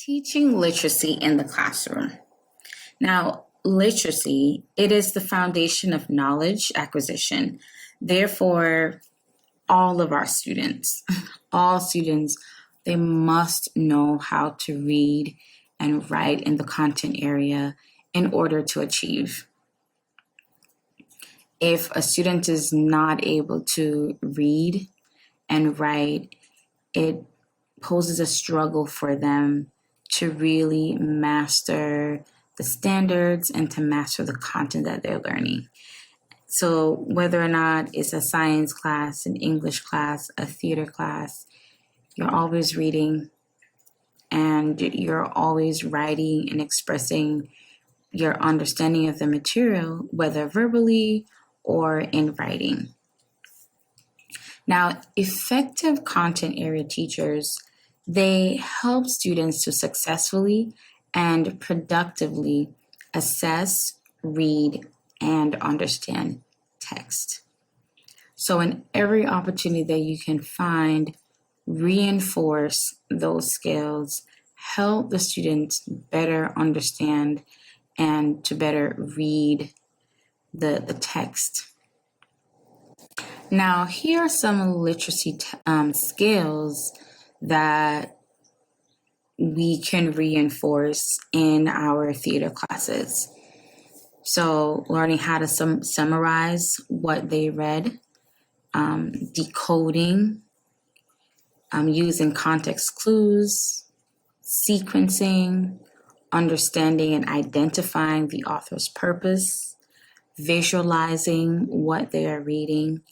Teaching literacy in the classroom. Now, literacy, it is the foundation of knowledge acquisition. Therefore, all of our students, all students, they must know how to read and write in the content area in order to achieve. If a student is not able to read and write, it poses a struggle for them to really master the standards and to master the content that they're learning. So whether or not it's a science class, an English class, a theater class, you're always reading and you're always writing and expressing your understanding of the material, whether verbally or in writing. Now, effective content area teachers, they help students to successfully and productively assess, read, and understand text. So in every opportunity that you can find, reinforce those skills, help the students better understand and to better read the text. Now, here are some literacy skills that we can reinforce in our theater classes. So learning how to summarize what they read, decoding, using context clues, sequencing, understanding and identifying the author's purpose, visualizing what they are reading,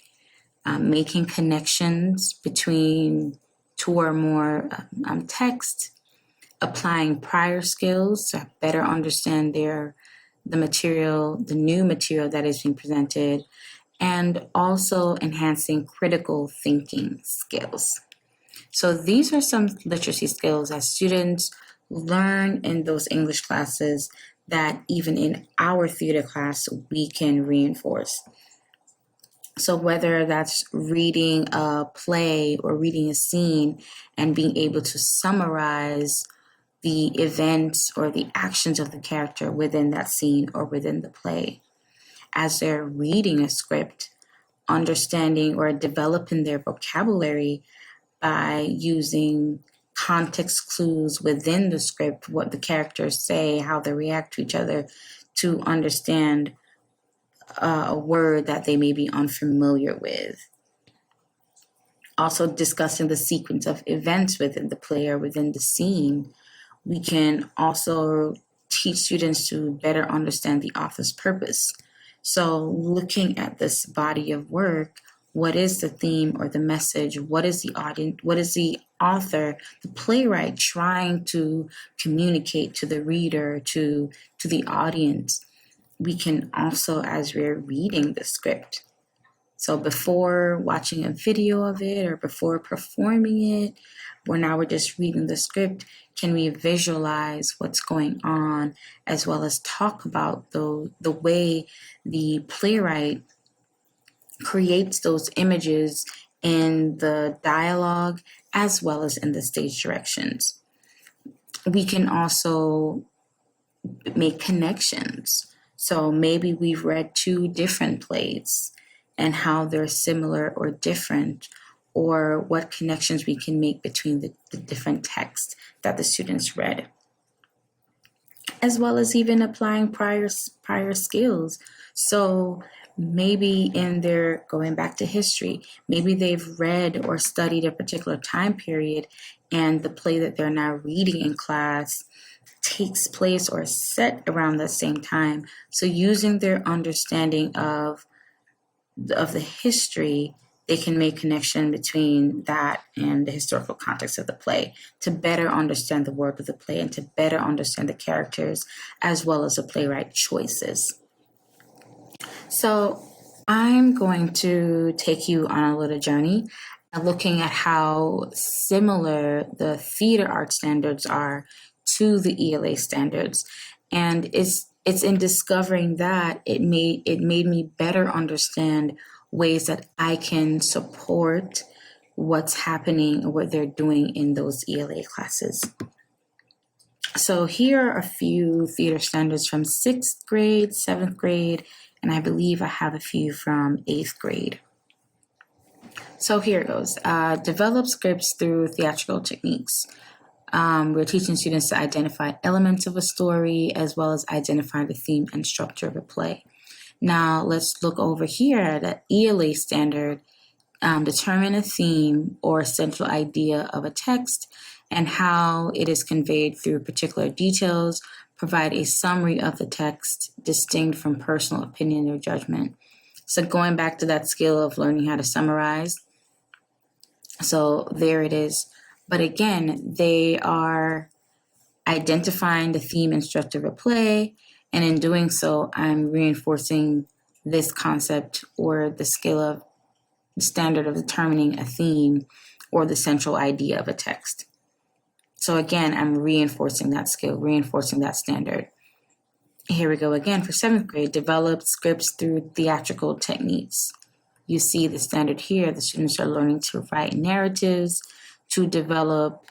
making connections between two or more text, applying prior skills to better understand the material, the new material that is being presented, and also enhancing critical thinking skills. So these are some literacy skills that students learn in those English classes that even in our theater class, we can reinforce. So whether that's reading a play or reading a scene and being able to summarize the events or the actions of the character within that scene or within the play. As they're reading a script, understanding or developing their vocabulary by using context clues within the script, what the characters say, how they react to each other, to understand a word that they may be unfamiliar with. Also discussing the sequence of events within the play or within the scene. We can also teach students to better understand the author's purpose. So looking at this body of work, what is the theme or the message? What is the audience? What is the author, the playwright, trying to communicate to the reader, to the audience? We can also, as we're reading the script, so before watching a video of it or before performing it, we're just reading the script, can we visualize what's going on as well as talk about the way the playwright creates those images in the dialogue as well as in the stage directions. We can also make connections. So maybe we've read two different plays and how they're similar or different, or what connections we can make between the different texts that the students read. As well as even applying prior skills. So maybe going back to history, maybe they've read or studied a particular time period and the play that they're now reading in class takes place or is set around the same time. So using their understanding of the history, they can make connection between that and the historical context of the play to better understand the work of the play and to better understand the characters as well as the playwright choices. So I'm going to take you on a little journey looking at how similar the theater art standards are to the ELA standards. And it's in discovering that it made me better understand ways that I can support what's happening or what they're doing in those ELA classes. So here are a few theater standards from 6th grade, 7th grade, and I believe I have a few from 8th grade. So here it goes. Develop scripts through theatrical techniques. We're teaching students to identify elements of a story as well as identify the theme and structure of a play. Now let's look over here at the ELA standard. Determine a theme or central idea of a text and how it is conveyed through particular details. Provide a summary of the text distinct from personal opinion or judgment. So going back to that skill of learning how to summarize. So there it is. But again, they are identifying the theme and structure of a play. And in doing so, I'm reinforcing this concept or the skill of the standard of determining a theme or the central idea of a text. So again, I'm reinforcing that skill, reinforcing that standard. Here we go again for 7th grade, develop scripts through theatrical techniques. You see the standard here, the students are learning to write narratives, to develop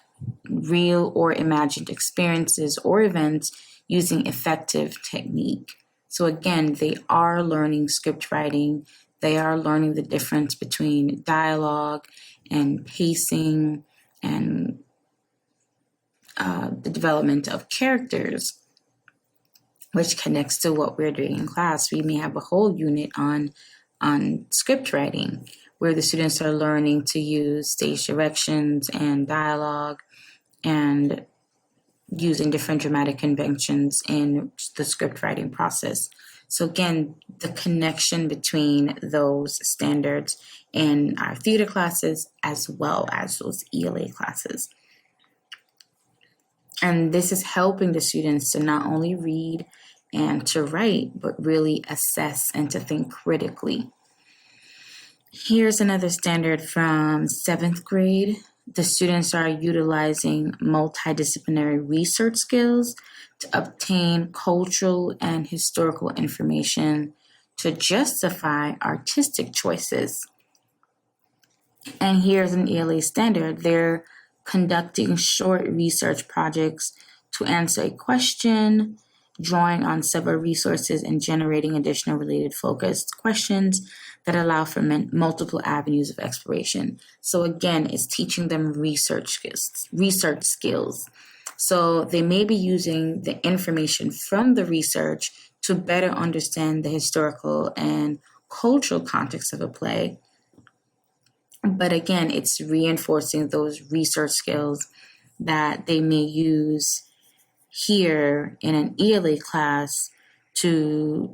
real or imagined experiences or events using effective technique. So again, they are learning script writing. They are learning the difference between dialogue and pacing and the development of characters, which connects to what we're doing in class. We may have a whole unit on script writing, where the students are learning to use stage directions and dialogue and using different dramatic conventions in the script writing process. So again, the connection between those standards in our theater classes as well as those ELA classes. And this is helping the students to not only read and to write, but really assess and to think critically. Here's another standard from 7th grade. The students are utilizing multidisciplinary research skills to obtain cultural and historical information to justify artistic choices. And here's an ELA standard. They're conducting short research projects to answer a question, drawing on several resources and generating additional related focused questions that allow for multiple avenues of exploration. So again, it's teaching them research skills. So they may be using the information from the research to better understand the historical and cultural context of a play. But again, it's reinforcing those research skills that they may use here in an ELA class to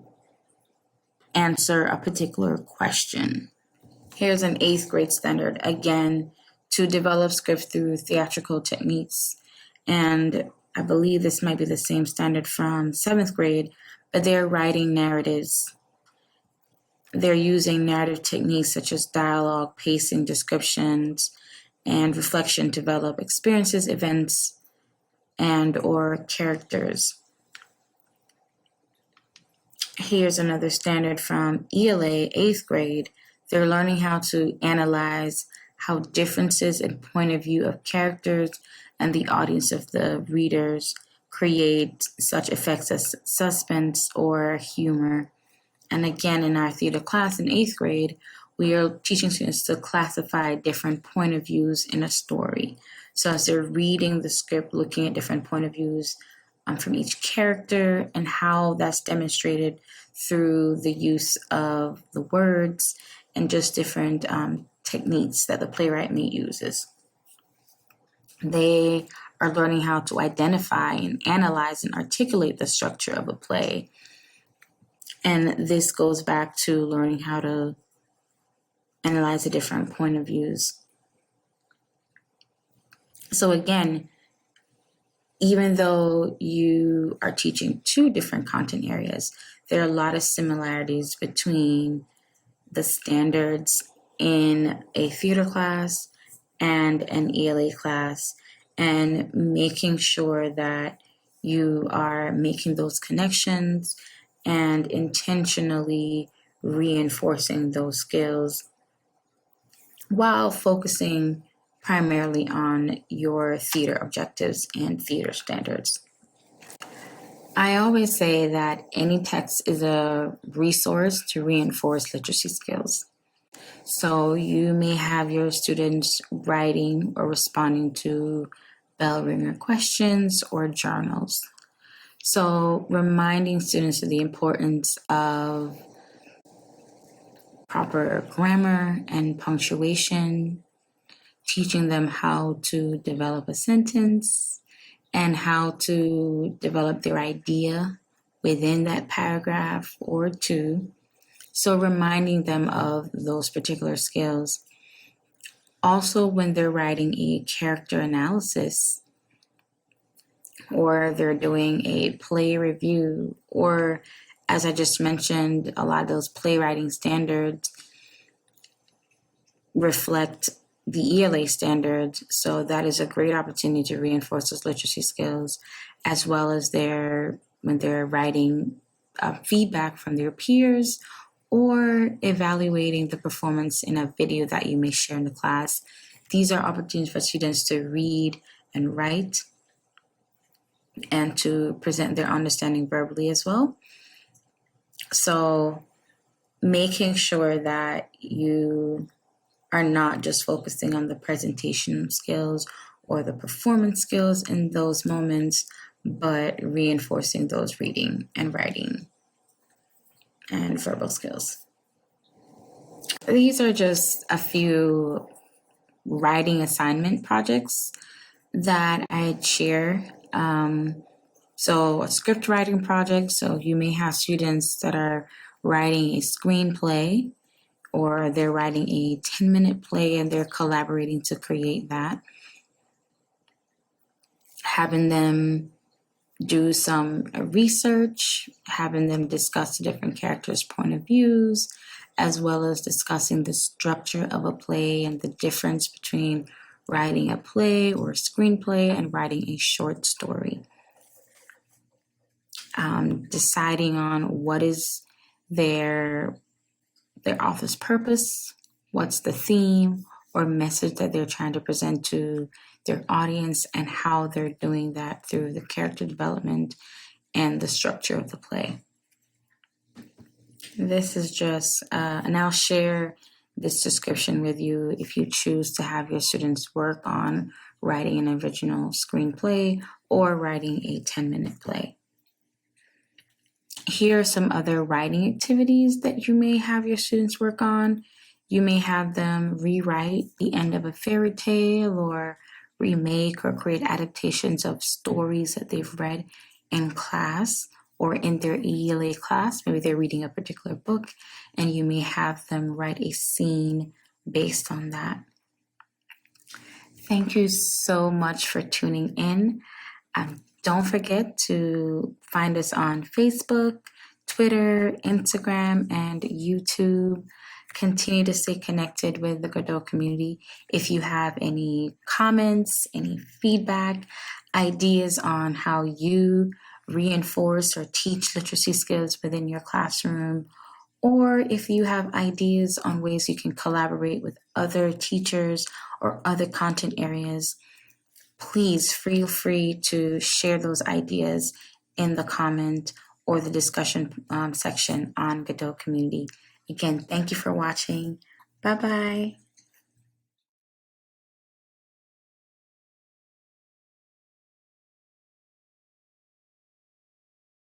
answer a particular question. Here's an 8th grade standard, again, to develop scripts through theatrical techniques. And I believe this might be the same standard from 7th grade, but they're writing narratives. They're using narrative techniques such as dialogue, pacing, descriptions, and reflection to develop experiences, events, and or characters. Here's another standard from ELA, 8th grade. They're learning how to analyze how differences in point of view of characters and the audience of the readers create such effects as suspense or humor. And again, in our theater class in 8th grade, we are teaching students to classify different point of views in a story. So as they're reading the script, looking at different point of views from each character and how that's demonstrated through the use of the words and just different techniques that the playwright may uses. They are learning how to identify and analyze and articulate the structure of a play. And this goes back to learning how to analyze the different point of views. So again, even though you are teaching 2 different content areas, there are a lot of similarities between the standards in a theater class and an ELA class, and making sure that you are making those connections and intentionally reinforcing those skills while focusing primarily on your theater objectives and theater standards. I always say that any text is a resource to reinforce literacy skills. So you may have your students writing or responding to bell ringer questions or journals. So reminding students of the importance of proper grammar and punctuation, teaching them how to develop a sentence and how to develop their idea within that paragraph or two. So reminding them of those particular skills. Also, when they're writing a character analysis or they're doing a play review, or as I just mentioned, a lot of those playwriting standards reflect the ELA standards. So that is a great opportunity to reinforce those literacy skills, as well as when they're writing feedback from their peers or evaluating the performance in a video that you may share in the class. These are opportunities for students to read and write and to present their understanding verbally as well. So making sure that you are not just focusing on the presentation skills or the performance skills in those moments, but reinforcing those reading and writing and verbal skills. These are just a few writing assignment projects that I'd share. So a script writing project, so you may have students that are writing a screenplay or they're writing a 10-minute play and they're collaborating to create that. Having them do some research, having them discuss the different characters' point of views, as well as discussing the structure of a play and the difference between writing a play or a screenplay and writing a short story. Deciding on what is their author's purpose, what's the theme or message that they're trying to present to their audience, and how they're doing that through the character development and the structure of the play. This is just, and I'll share this description with you if you choose to have your students work on writing an original screenplay or writing a 10-minute play. Here are some other writing activities that you may have your students work on. You may have them rewrite the end of a fairy tale or remake or create adaptations of stories that they've read in class or in their ELA class. Maybe they're reading a particular book and you may have them write a scene based on that. Thank you so much for tuning in. Don't forget to find us on Facebook, Twitter, Instagram, and YouTube. Continue to stay connected with the Godot community. If you have any comments, any feedback, ideas on how you reinforce or teach literacy skills within your classroom, or if you have ideas on ways you can collaborate with other teachers or other content areas, please feel free to share those ideas in the comment or the discussion section on Godot community. Again, thank you for watching. Bye-bye.